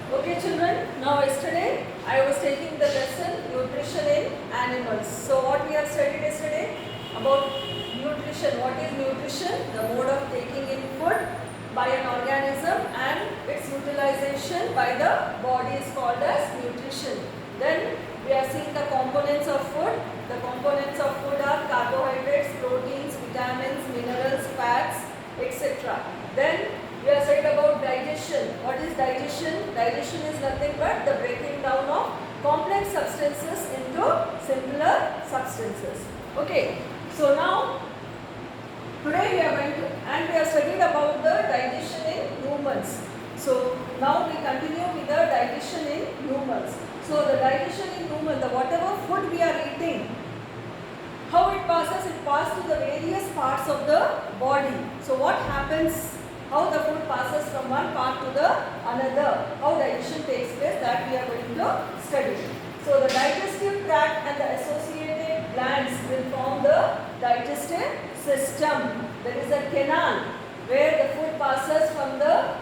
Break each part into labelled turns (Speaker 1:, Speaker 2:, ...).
Speaker 1: Okay children, now yesterday I was taking the lesson nutrition in animals. So what we have studied yesterday about nutrition. What is nutrition? The mode of taking in food by an organism and its utilization by the body is called as nutrition. Then we have seen the components of food. The components of food are carbohydrates, proteins, vitamins, minerals, fats, etc. Then we have said about digestion. What is digestion? Digestion is nothing but the breaking down of complex substances into simpler substances. Okay. So now, today we are going to, and we have studied about the digestion in humans. So now we continue with the digestion in humans. So the digestion in humans, the whatever food we are eating, how it passes to the various parts of the body. So what happens? How the food passes from one part to the another, how digestion takes place, that we are going to study. So the digestive tract and the associated glands will form the digestive system. There is a canal where the food passes from the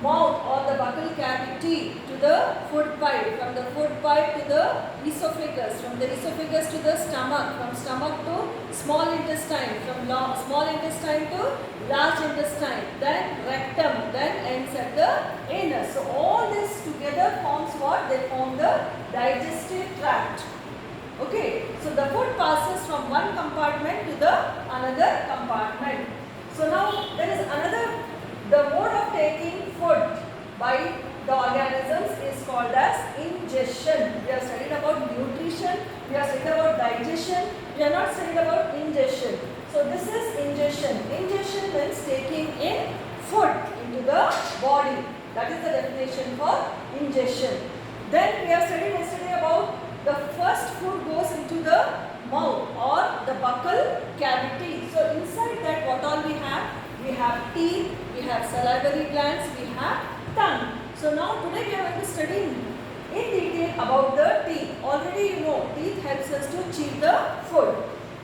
Speaker 1: mouth or the buccal cavity to the food pipe, from the food pipe to the esophagus, from the esophagus to the stomach, from stomach to small intestine, from small intestine to large intestine, then rectum, then ends at the anus. So all this together forms what? They form the digestive tract. Okay, so the food passes from one compartment to the another compartment. So now there is another, the mode of taking food by the organisms is called as ingestion. We have studied about nutrition, we have studied about digestion, we have not studied about ingestion. So this is ingestion. Ingestion means taking in food into the body. That is the definition for ingestion. Then we have studied yesterday about the first food goes into the mouth or the buccal cavity. So inside that what all we have? We have teeth, we have salivary glands, we have tongue. So now today we are going to study in detail about the teeth. Already you know teeth helps us to chew the food.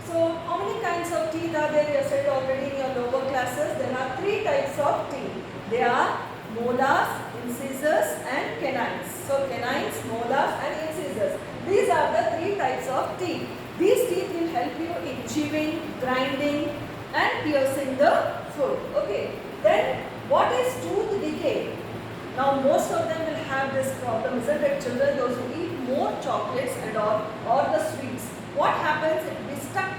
Speaker 1: So how many kinds of teeth are there? You have said already in your lower classes. There are three types of teeth. They are molars, incisors and canines. So canines, molars and incisors. These are the three types of teeth. These teeth will help you in chewing, grinding and piercing the food. Okay. Then what is tooth decay? Now most of them will have this problem, isn't it? Children, those who eat more chocolates and all or the sweets. What happens? It will be stuck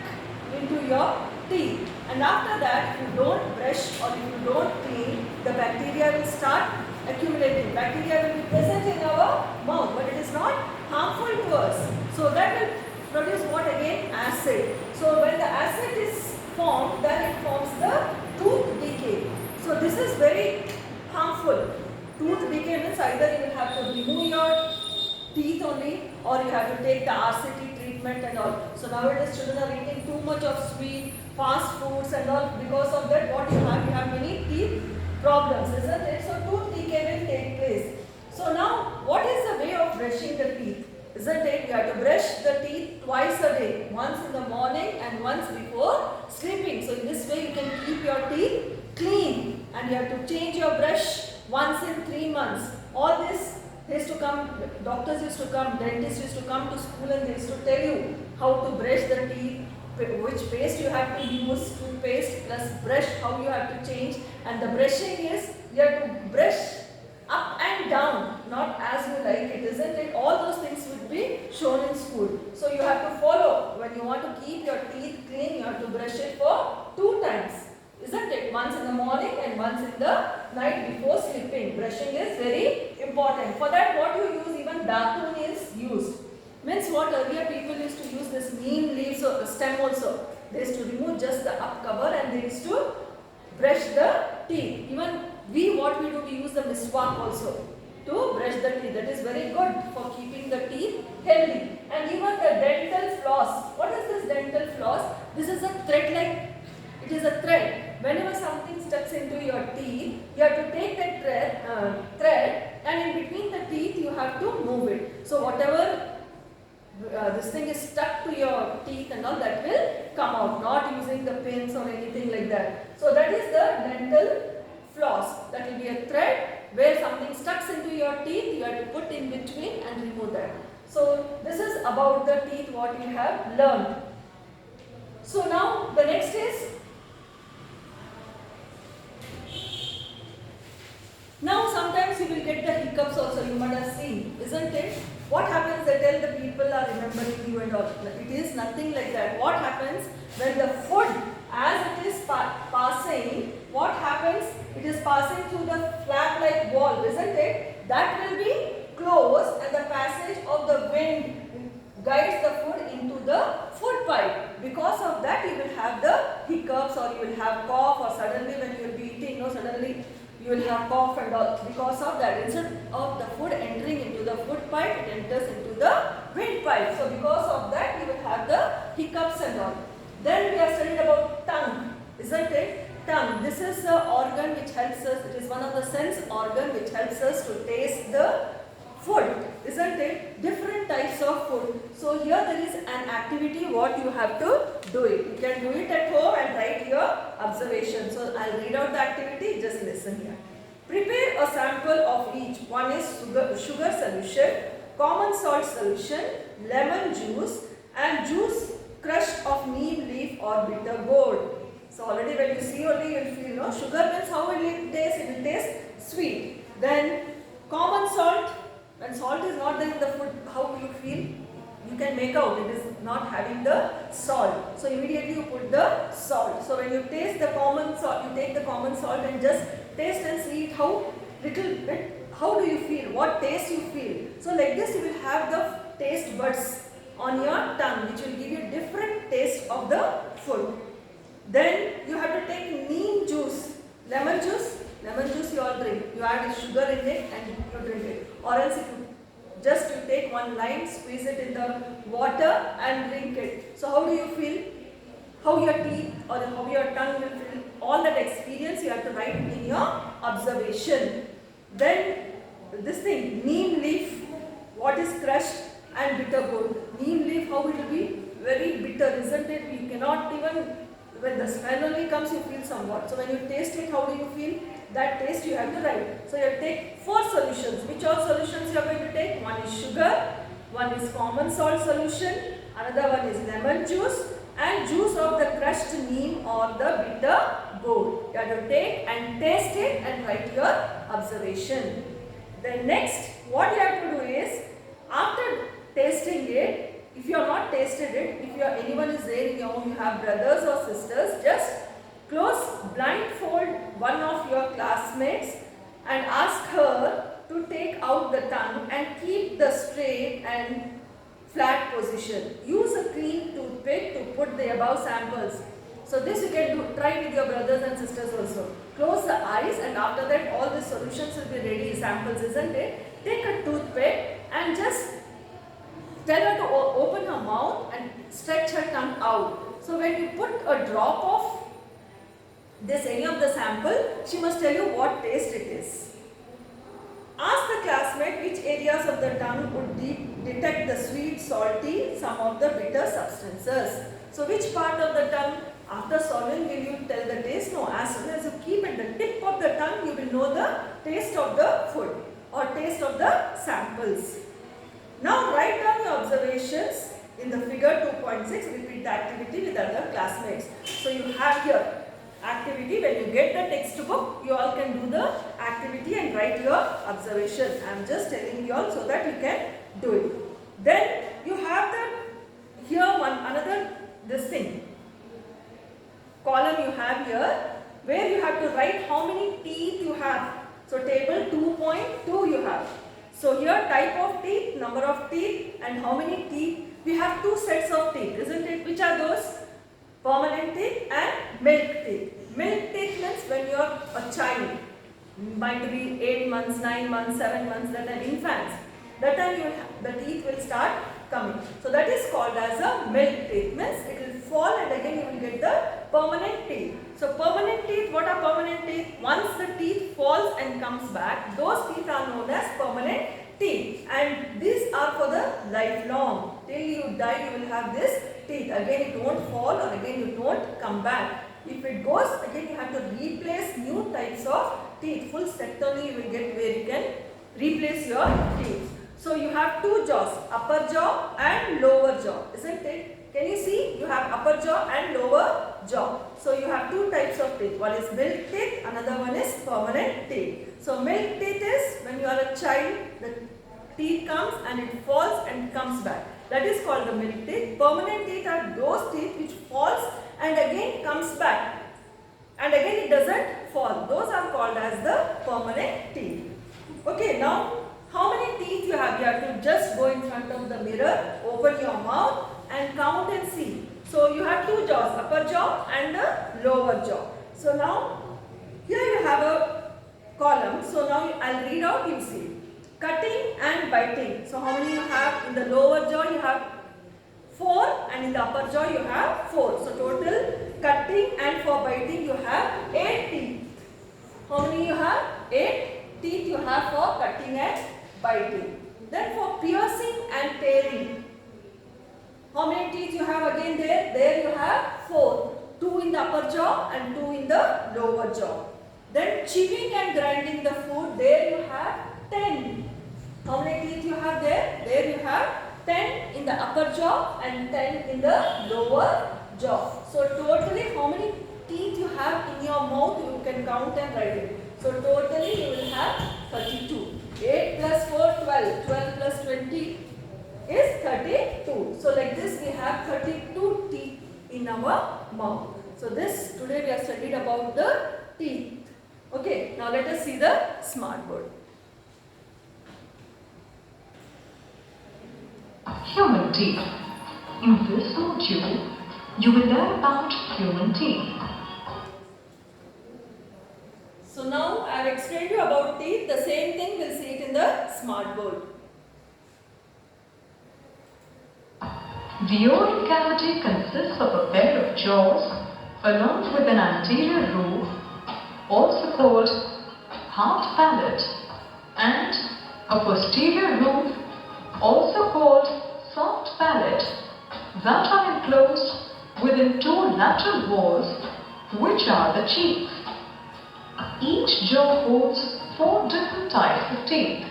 Speaker 1: into your teeth. And after that, if you don't brush or if you don't clean, the bacteria will start accumulating. Bacteria will be present in our mouth, but it is not harmful to us. So that will produce what again? Acid. So when the acid is formed, then it forms the tooth decay. So this is very harmful. Tooth decay means either you will have to remove your teeth only or you have to take the RCT treatment and all. So nowadays children are eating too much of sweet, fast foods and all. Because of that what you have many teeth problems, isn't it? So tooth decay will take place. So now what is the way of brushing the teeth? Isn't it? You have to brush the teeth twice a day. Once in the morning and once before sleeping. So in this way you can keep your teeth clean. And you have to change your brush once in 3 months. All this, they used to come, doctors used to come, dentists used to come to school and they used to tell you how to brush the teeth, which paste you have to use, toothpaste plus brush, how you have to change. And the brushing is, you have to brush up and down, not as you like it, isn't it? All those things would be shown in school. So you have to follow. When you want to keep your teeth clean, you have to brush it for 2 times. Isn't it? Once in the morning and once in the night before sleeping. Brushing is very important. For that what you use, even datun is used. Means what earlier people used to use this neem leaves or stem also. They used to remove just the up cover and they used to brush the teeth. Even we use the miswak also to brush the teeth. That is very good for keeping the teeth healthy. And even the dental floss. What is this dental floss? This is a thread like, it is a thread. Whenever something stuck into your teeth, you have to take that thread and in between the teeth you have to move it. So whatever this thing is stuck to your teeth and all, that will come out, not using the pins or anything like that. So that is the dental floss. That will be a thread where something stuck into your teeth, you that. So this is about the teeth what we have learned. So now the next is, now sometimes you will get the hiccups also, you might have seen, isn't it? What happens, they tell the people are remembering you and all. It is nothing like that. What happens when the food, as it is passing, what happens? It is passing through the flap-like wall, isn't it? That will be closed and the passage of the wind guides the food into the food pipe. Because of that, you will have the hiccups or you will have cough, or suddenly when you will be eating, suddenly you will have cough and all. Because of that, instead of the food entering into the food pipe, it enters into the wind pipe. So because of that, you will have the hiccups and all. Then we have studied about tongue, isn't it? Tongue. This is the organ which helps us. It is one of the sense organ which helps us to taste the food, isn't it? Different types of food. So here there is an activity what you have to do it. You can do it at home and write your observation. So I'll read out the activity, just listen here. Prepare a sample of each. One is sugar solution, common salt solution, lemon juice and juice crushed of neem leaf or bitter gourd. So already when you see only you will feel, sugar means how will it taste? It will taste sweet. Then common salt, when salt is not there in the food, how will you feel? You can make out it is not having the salt. So immediately you put the salt. So when you taste the common salt, you take the common salt and just taste and see it, how little bit, how do you feel? What taste you feel? So like this you will have the taste buds on your tongue which will give you different taste of the food. Then you have to take neem juice, lemon juice you all drink. You add sugar in it and you drink it. Or else if you take one lime, squeeze it in the water and drink it. So how do you feel? How your teeth or how your tongue will feel? All that experience you have to write in your observation. Then this thing, neem leaf, what is crushed and bitter gourd. Neem leaf, how it will be? Very bitter, isn't it? You cannot even, when the smell only comes, you feel somewhat. So when you taste it, how do you feel? That taste you have to write. So you have to take 4 solutions. Which all solutions you are going to take? One is sugar, one is common salt solution, another one is lemon juice and juice of the crushed neem or the bitter gourd. You have to take and taste it and write your observation. Then next, what you have to do is, after tasting it, if you have not tasted it, if anyone is there in your home, you have brothers or sisters, just blindfold one of your classmates and ask her to take out the tongue and keep the straight and flat position. Use a clean toothpick to put the above samples. So this you can try with your brothers and sisters also. Close the eyes and after that all the solutions will be ready, samples, isn't it? Take a toothpick and just tell her to open her mouth and stretch her tongue out. So when you put a drop of any of the sample, she must tell you what taste it is. Ask the classmate which areas of the tongue would detect the sweet, salty, some of the bitter substances. So which part of the tongue, after swallowing, will you tell the taste? No, as soon as you keep at the tip of the tongue, you will know the taste of the food or taste of the samples. Now write down your observations in the figure 2.6, repeat the activity with other classmates. So you have here activity, when you get the textbook, you all can do the activity and write your observation. I am just telling you all so that you can do it. Then you have this thing, column you have here, where you have to write how many teeth you have. So table 2.2 you have. So here type of teeth, number of teeth and how many teeth. We have 2 sets of teeth, isn't it? Which are those? Permanent teeth and milk teeth. Milk teeth means when you are a child, might be 8 months, 9 months, 7 months, that are infants. That time the teeth will start coming. So that is called as a milk teeth. Means it will fall and again you will get the permanent teeth. So permanent teeth, what are permanent teeth? Once the teeth falls and comes back, those teeth are known as permanent teeth. And these are for the lifelong. Till you die you will have this teeth. Again it won't fall or again it won't come back. If it goes, again you have to replace new types of teeth. Full set only you will get where you can replace your teeth. So you have two jaws, upper jaw and lower jaw, isn't it? Can you see? You have upper jaw and lower jaw. So you have two types of teeth. One is milk teeth, another one is permanent teeth. So milk teeth is when you are a child, the teeth comes and it falls and comes back. That is called the milk teeth. Permanent teeth are those teeth which falls and again comes back. And again it doesn't fall. Those are called as the permanent teeth. Okay, now how many teeth you have? You have to just go in front of the mirror, open your mouth and count and see. So you have two jaws, upper jaw and the lower jaw. So now here you have a column. So now I'll read out, you see. Cutting and biting. So how many you have? In the lower jaw you have 4 and in the upper jaw you have 4. So total cutting and for biting you have 8 teeth. How many you have? 8 teeth you have for cutting and biting. Then for piercing and tearing. How many teeth you have again there? There you have 4. 2 in the upper jaw and 2 in the lower jaw. Then chewing and grinding the food. There you have 10. How many teeth you have there? There you have 10 in the upper jaw and 10 in the lower jaw. So totally how many teeth you have in your mouth, you can count and write it. So totally you will have 32. 8 plus 4, 12. 12 plus 20 is 32. So like this we have 32 teeth in our mouth. So this today we have studied about the teeth. Okay, now let us see the smart board.
Speaker 2: Human teeth. In this module, you will learn about human teeth.
Speaker 1: So now I have explained you about teeth. The same thing we'll see it in the smart board.
Speaker 2: The oral cavity consists of a pair of jaws along with an anterior roof, also called hard palate, and a posterior roof, also called soft palate, that are enclosed within 2 lateral walls, which are the cheeks. Each jaw holds 4 different types of teeth.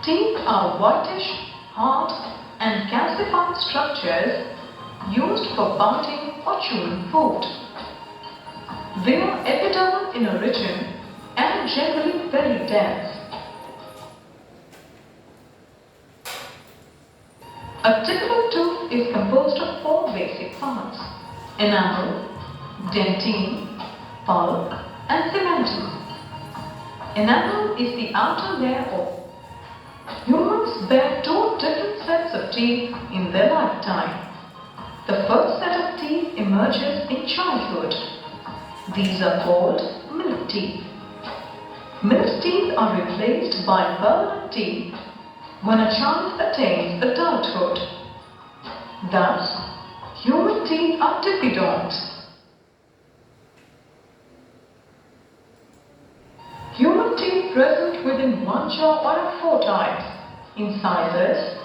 Speaker 2: Teeth are whitish, hard and calcified structures used for biting or chewing food. They are epidermal in origin and generally very dense. A typical tooth is composed of 4 basic parts: enamel, dentine, pulp and cementum. Enamel is the outer layer of. Humans bear 2 different sets of teeth in their lifetime. The first set of teeth emerges in childhood. These are called milk teeth. Milk teeth are replaced by permanent teeth when a child attains adulthood. Thus, human teeth are diffidont. Human teeth present within one jaw are of 4 types: incisors,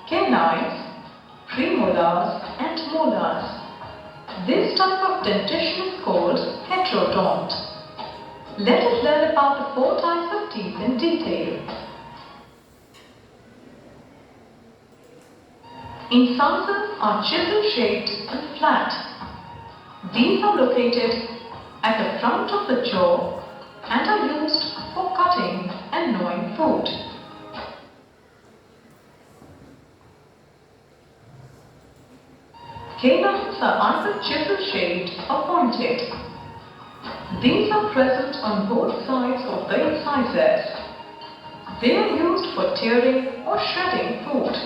Speaker 2: canines, premolars and molars. This type of dentition is called heterodont. Let us learn about the 4 types of teeth in detail. Incisors are chisel-shaped and flat. These are located at the front of the jaw and are used for cutting and gnawing food. Canines are either chisel-shaped or pointed. These are present on both sides of the incisors. They are used for tearing or shredding food.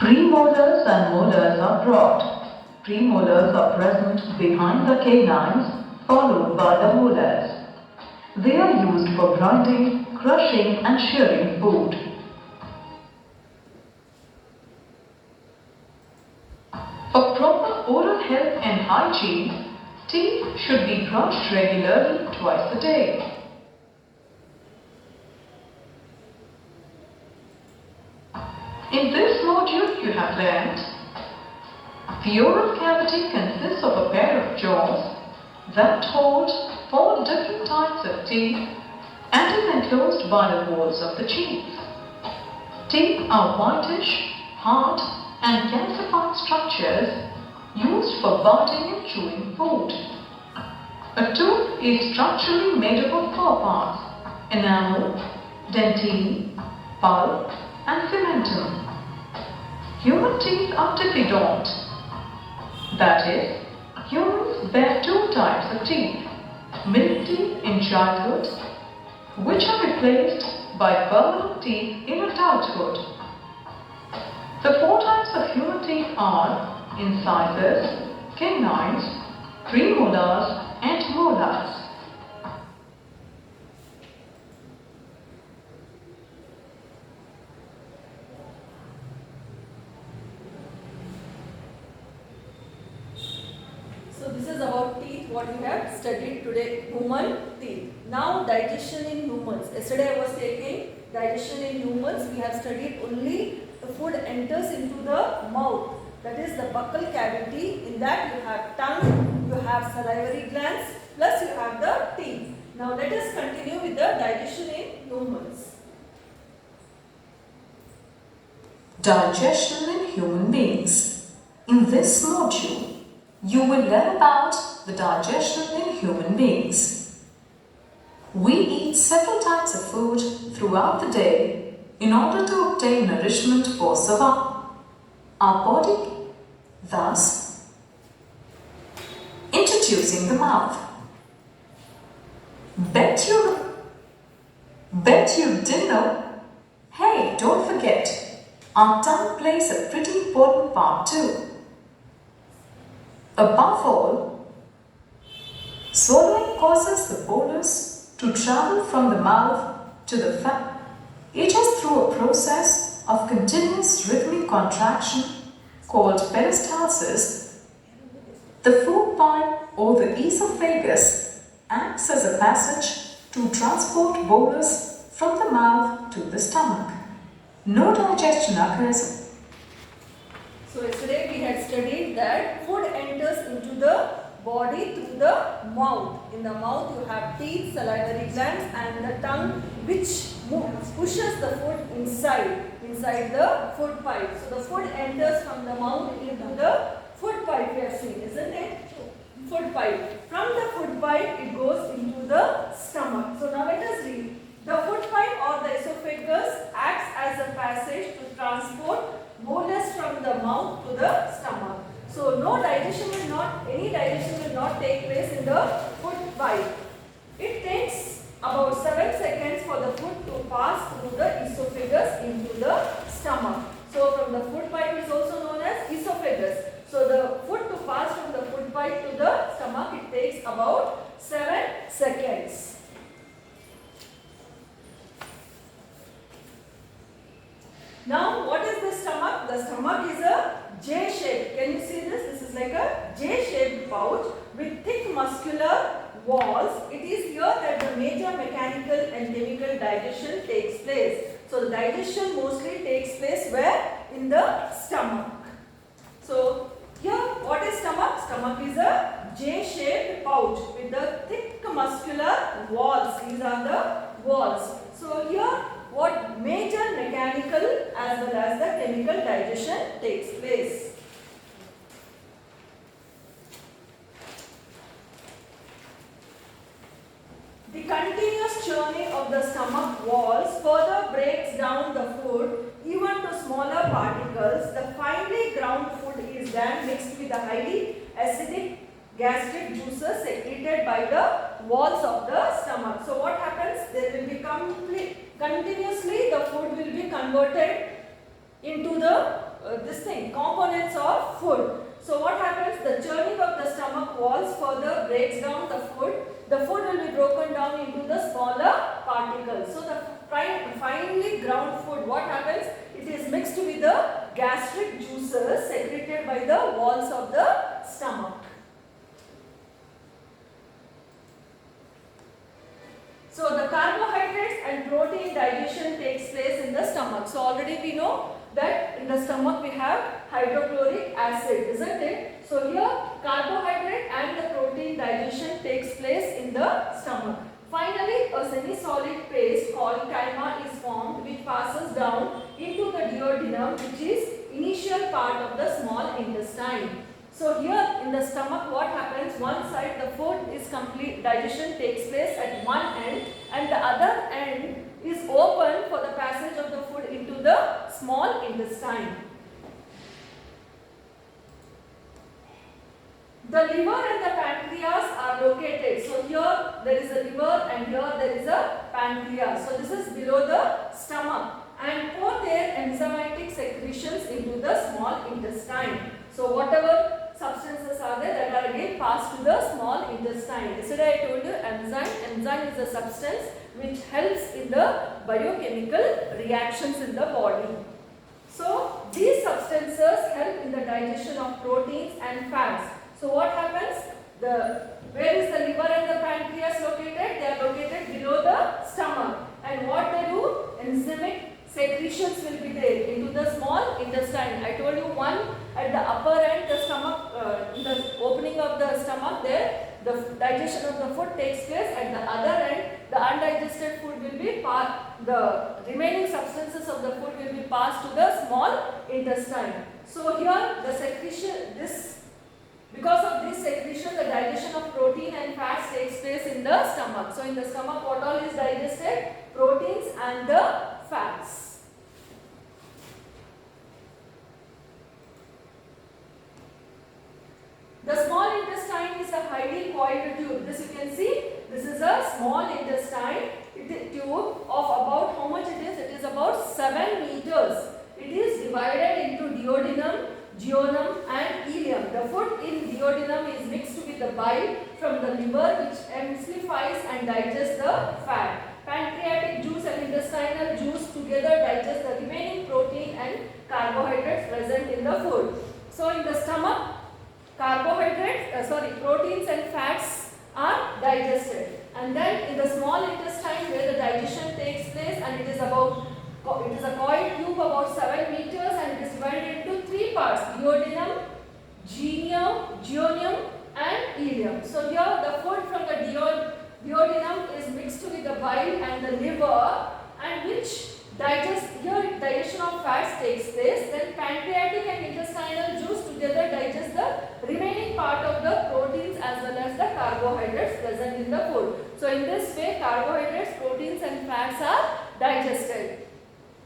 Speaker 2: Premolars and molars are broad. Premolars are present behind the canines, followed by the molars. They are used for grinding, crushing and shearing food. For proper oral health and hygiene, teeth should be brushed regularly twice a day. In this module you have learned The oral cavity consists of a pair of jaws that hold four different types of teeth and is enclosed by the walls of the cheeks. Teeth are whitish, hard and calcified structures used for biting and chewing food. A tooth is structurally made up of four parts: enamel, dentine, pulp and cementum. Human teeth are typodont. That is, humans bear two types of teeth: milk teeth in childhood, which are replaced by permanent teeth in adulthood. The four types of human teeth are incisors, canines, premolars and molars.
Speaker 1: So this is about teeth, what we have studied today, human teeth. Now digestion in humans. Yesterday I was taking digestion in humans. We have studied only the food enters into the mouth. That is the buccal cavity. In that you have tongue, you have salivary glands, plus you have the teeth. Now let us continue with the digestion in humans.
Speaker 3: Digestion in human beings. In this module, you will learn about the digestion in human beings. We eat several types of food throughout the day in order to obtain nourishment for survival. Our body, thus, introducing the mouth. Bet you didn't know? Hey, don't forget, our tongue plays a pretty important part too. Above all, swallowing causes the bolus to travel from the mouth to the fat. It is through a process of continuous rhythmic contraction called peristalsis. The food pipe or the esophagus acts as a passage to transport bolus from the mouth to the stomach. No digestion occurs.
Speaker 1: So yesterday we had studied that food enters into the body through the mouth. In the mouth you have teeth, salivary glands and the tongue which pushes the food inside the food pipe. So the food enters from the mouth into the food pipe we have seen, isn't it? Food pipe. From the food pipe it goes into the stomach. So now let us read. The food pipe or the esophagus acts as a passage to transport bolus from the mouth to the stomach. So any digestion will not take place in the food pipe. It takes about 7 seconds for the food to pass through the esophagus into the stomach. So from the food pipe is also known as esophagus. So the food to pass from the food pipe to the stomach, it takes about 7 seconds. Now, what is the stomach? The stomach is a J shape. Can you see this? This is like a J shaped pouch with thick muscular walls. It is here that the major mechanical and chemical digestion takes place. So, the digestion mostly takes place where? In the stomach. So, here what is stomach? Stomach is a J shaped pouch with the thick muscular walls. These are the walls. So, here what major mechanical as well as the chemical digestion takes place. The continuous churning of the stomach walls further breaks down the food even to smaller particles. The finely ground food is then mixed with the highly acidic gastric juices secreted by the walls of the stomach. So what happens? There will be continuously the food will be converted into the components of food. So what happens? The churning of the stomach walls further breaks down the food. The food will be broken down into the smaller particles. So the finely ground food, what happens? It is mixed with the gastric juices secreted by the walls of the stomach. So the carbohydrates and protein digestion takes place in the stomach. So already we know that in the stomach we have hydrochloric acid, isn't it? So here carbohydrate and the protein digestion takes place in the stomach. Finally, a semi-solid paste called chyma is formed, which passes down into the duodenum, which is initial part of the small intestine. So here in the stomach, what happens? One side the food is complete, digestion takes place at one end, and the other end is open for the passage of the food into the small intestine. The liver and the pancreas are located. So here there is a liver and here there is a pancreas. So this is below the stomach and pour their enzymatic secretions into the small intestine. So whatever substances are there that are again passed to the small intestine. Yesterday I told you enzyme is a substance which helps in the biochemical reactions in the body. So these substances help in the digestion of proteins and fats. So what happens? Where is the liver and the pancreas located? They are located below the stomach. And what they do? Enzymic secretions will be there into the small intestine. I told you one at the upper end, the stomach, in the opening of the stomach there, the digestion of the food takes place. At the other end, the undigested food will be the remaining substances of the food will be passed to the small intestine. So here the secretion, because of this secretion, the digestion of protein and fats takes place in the stomach. So in the stomach, what all is digested? Proteins and the fats. The small intestine is a highly coiled tube. This you can see. This is a small intestine. Tube of about how much it is? It is about 7 meters. It is divided into duodenum, duodenum and ileum. The food in duodenum is mixed with the bile from the liver, which emulsifies and digests the fat. Pancreatic juice and intestinal juice together digest the remaining protein and carbohydrates present in the food. So in the stomach, proteins and fats are digested. And then in the small intestine where the digestion takes place, and it is a coiled tube about 7 meters and it is divided into 3 parts: duodenum, duodenum and ileum. So here the food from the duodenum is mixed with the bile and the liver, and which digestion of fats takes place. Then pancreatic and intestinal juice together digest the remaining part of the proteins as well as the carbohydrates present in the food. So in this way, carbohydrates, proteins and fats are digested.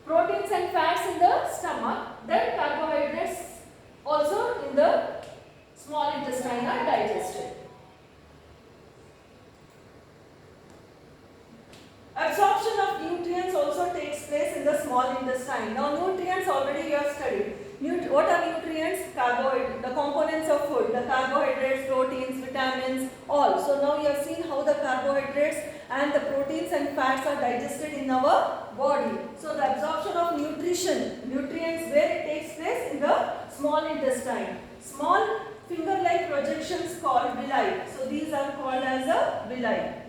Speaker 1: Proteins and fats in the stomach, then carbohydrates also in the small intestine are digested. Absorption of nutrients also takes place in the small intestine. Now nutrients already you have studied. What are nutrients? Carbohydrates, the components of food, the carbohydrates, proteins, vitamins, all. So now you have seen how the carbohydrates and the proteins and fats are digested in our body. So the absorption of nutrients where it takes place? In the small intestine. Small finger-like projections called villi. So these are called as a villi.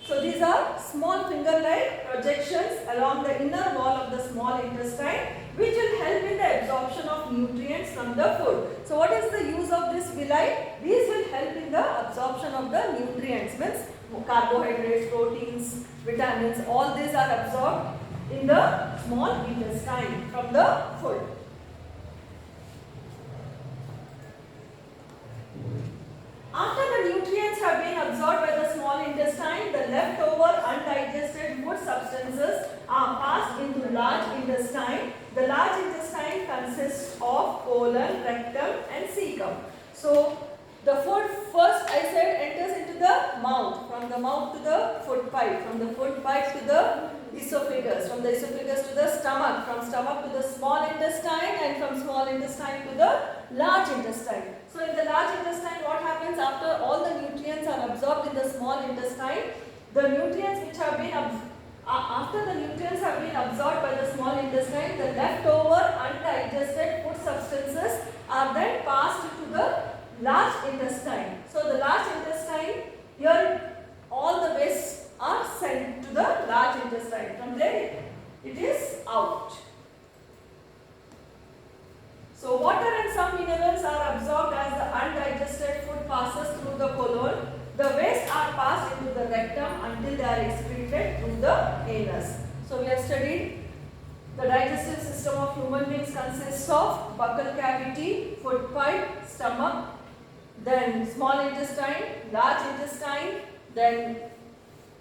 Speaker 1: So these are small finger-like projections along the inner wall of the small intestine, which will help in the absorption of nutrients from the food. So what is the use of this villi? These will help in the absorption of the nutrients, means carbohydrates, proteins, vitamins, all these are absorbed in the small intestine from the food. After the nutrients have been absorbed by the small intestine, the leftover undigested food substances are passed into large intestine. The large intestine consists of colon, rectum and cecum. So the food first I said enters into the mouth, from the mouth to the food pipe, from the food pipe to the esophagus, from the esophagus to the stomach, from stomach to the small intestine, and from small intestine to the large intestine. So in the large intestine, what happens after all the nutrients are absorbed in the small intestine? The nutrients which have been after the nutrients have been absorbed by the small intestine, the leftover undigested food substances are then passed to the large intestine. So the large intestine, here all the wastes are sent to the large intestine. From there it is out. So water and some minerals are absorbed as the undigested food passes through the colon. The waste are passed into the rectum until they are excreted through the anus. So we have studied the digestive system of human beings consists of buccal cavity, food pipe, stomach, then small intestine, large intestine, then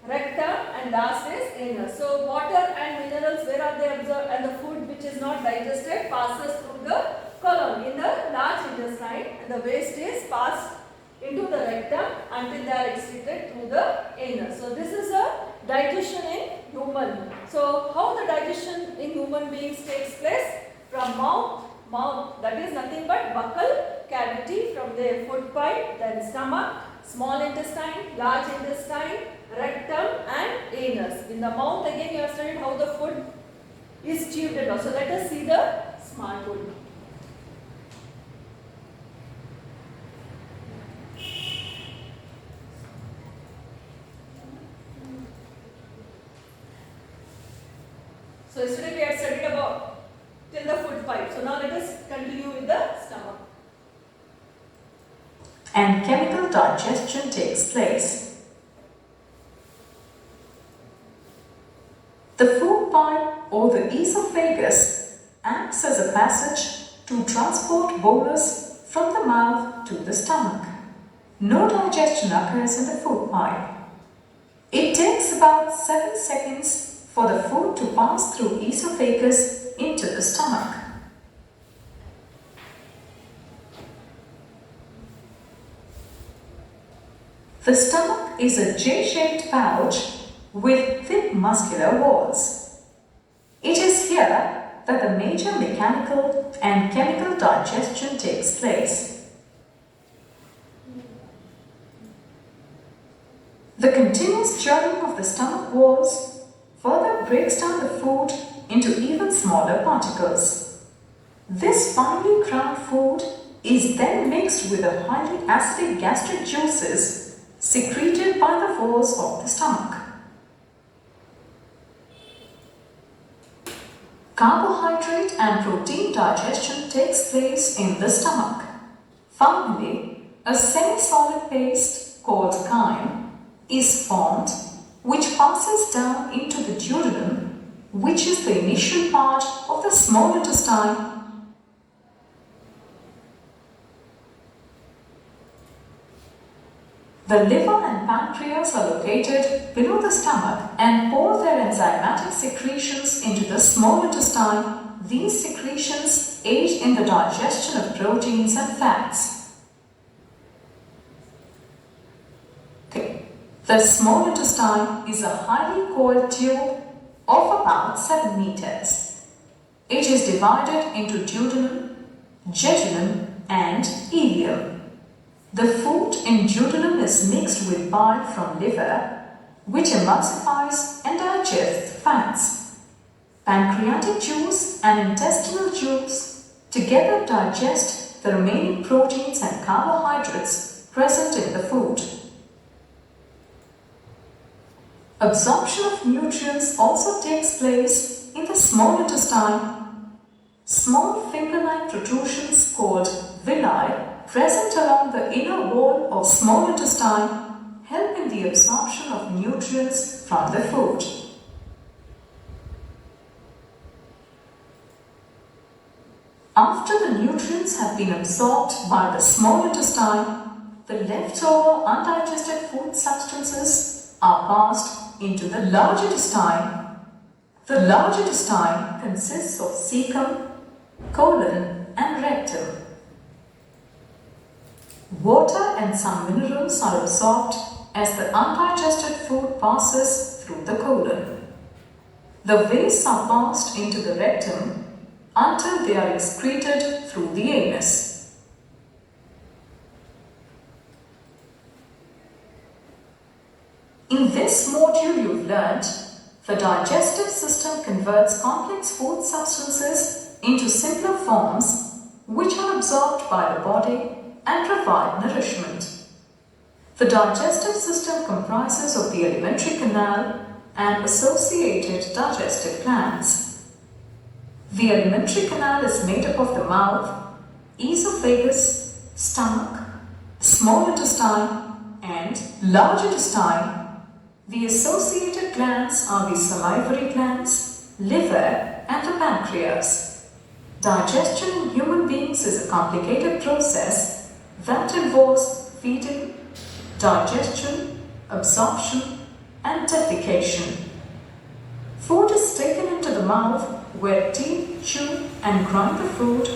Speaker 1: rectum, and last is anus. So water and minerals, where are they absorbed? And the food which is not digested passes through the colon in the large intestine, and the waste is passed into the rectum until they are excreted through the anus. So this is a digestion in human. So how the digestion in human beings takes place? From mouth, that is nothing but buccal cavity, from the food pipe, then stomach, small intestine, large intestine, rectum and anus. In the mouth again you have studied how the food is chewed and also. Let us see the smart board. So yesterday we had studied about till the food pipe. So now let us continue with the stomach.
Speaker 3: And chemical digestion takes place. The food pipe or the esophagus acts as a passage to transport bolus from the mouth to the stomach. No digestion occurs in the food pipe. It takes about 7 seconds for the food to pass through esophagus into the stomach. The stomach is a J-shaped pouch with thick muscular walls. It is here that the major mechanical and chemical digestion takes place. The continuous churning of the stomach walls further breaks down the food into even smaller particles. This finely ground food is then mixed with the highly acidic gastric juices secreted by the walls of the stomach. Carbohydrate and protein digestion takes place in the stomach. Finally, a semi-solid paste called chyme is formed, which passes down into the duodenum, which is the initial part of the small intestine. The liver and pancreas are located below the stomach and pour their enzymatic secretions into the small intestine. These secretions aid in the digestion of proteins and fats. The small intestine is a highly coiled tube of about 7 meters. It is divided into duodenum, jejunum and ileum. The food in duodenum is mixed with bile from liver, which emulsifies and digests fats. Pancreatic juice and intestinal juice together digest the remaining proteins and carbohydrates present in the food. Absorption of nutrients also takes place in the small intestine. Small finger-like protrusions called villi present along the inner wall of small intestine help in the absorption of nutrients from the food. After the nutrients have been absorbed by the small intestine, the leftover undigested food substances are passed into the large intestine. The large intestine consists of cecum, colon and rectum. Water and some minerals are absorbed as the undigested food passes through the colon. The wastes are passed into the rectum until they are excreted through the anus. In this module you've learnt the digestive system converts complex food substances into simpler forms which are absorbed by the body and provide nourishment. The digestive system comprises of the alimentary canal and associated digestive glands. The alimentary canal is made up of the mouth, esophagus, stomach, small intestine and large intestine. The associated glands are the salivary glands, liver and the pancreas. Digestion in human beings is a complicated process that involves feeding, digestion, absorption and defecation. Food is taken into the mouth where teeth chew and grind the food.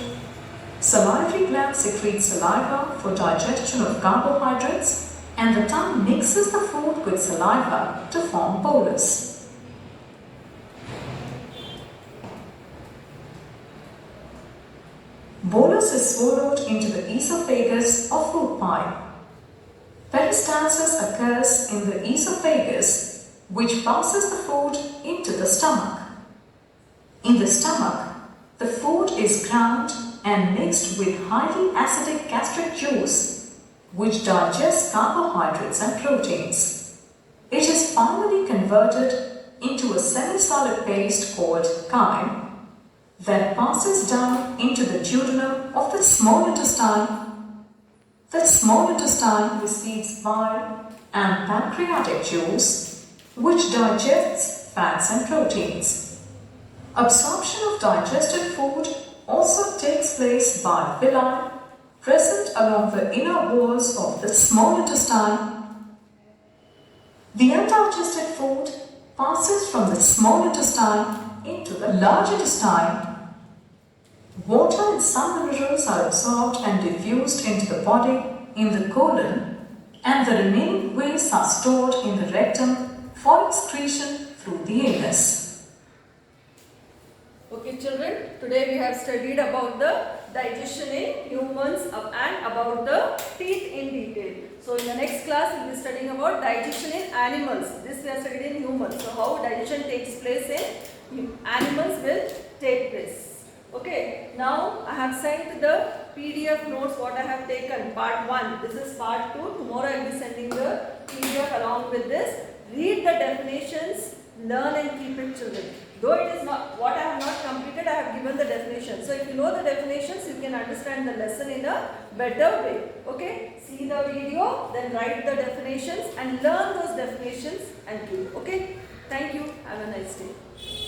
Speaker 3: Salivary glands secrete saliva for digestion of carbohydrates and the tongue mixes the food with saliva to form bolus. Bolus is swallowed into the esophagus or food pipe. Peristalsis occurs in the esophagus, which passes the food into the stomach. In the stomach, the food is ground and mixed with highly acidic gastric juice, which digests carbohydrates and proteins. It is finally converted into a semi-solid paste called chyme that passes down into the duodenum of the small intestine. The small intestine receives bile and pancreatic juice, which digests fats and proteins. Absorption of digested food also takes place by villi present along the inner walls of the small intestine. The undigested food passes from the small intestine into the large intestine. Water and some minerals are absorbed and diffused into the body in the colon, and the remaining waste are stored in the rectum for excretion through the anus.
Speaker 1: Okay children, today we have studied about the digestion in humans and about the teeth in detail. So in the next class we will be studying about digestion in animals. This we are studying in humans. So how digestion takes place in animals will take place. Okay, now I have sent the PDF notes what I have taken, part 1. This is part 2. Tomorrow I will be sending the PDF along with this. Read the definitions, learn and keep it children. Though it is not what I have not completed, I have given the definition. So if you know the definitions, you can understand the lesson in a better way. Okay, see the video, then write the definitions and learn those definitions and keep. Okay, thank you. Have a nice day.